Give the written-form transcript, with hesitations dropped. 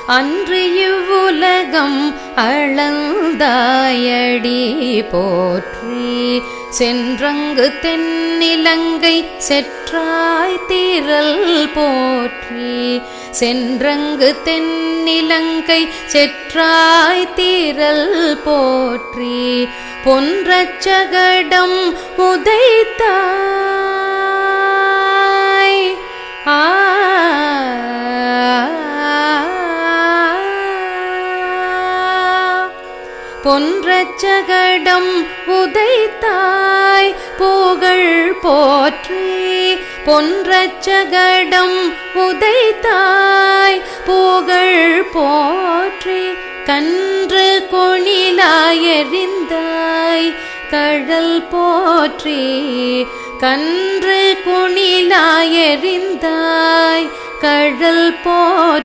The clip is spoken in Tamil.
அன்று இவ்வுலகம் அளந்தாயடி போற்றி. சென்றங்கு தென்னிலங்கை செற்றாய் தீரல் போற்றி. சென்றங்கு தென்னிலங்கை செற்றாய் தீரல் போற்றி. பொன்றச்சகடம் உதைத்தாய் பொன்றச்சகடம் உதைத்தாய் புகழ் போற்றி. பொன்றச்சகடம் உதைத்தாய் புகழ் போற்றி. கன்று கொணிலாயெறிந்தாய் கழல் போற்றி. கன்று கொணிலாயெறிந்தாய் கழல் போற்றி.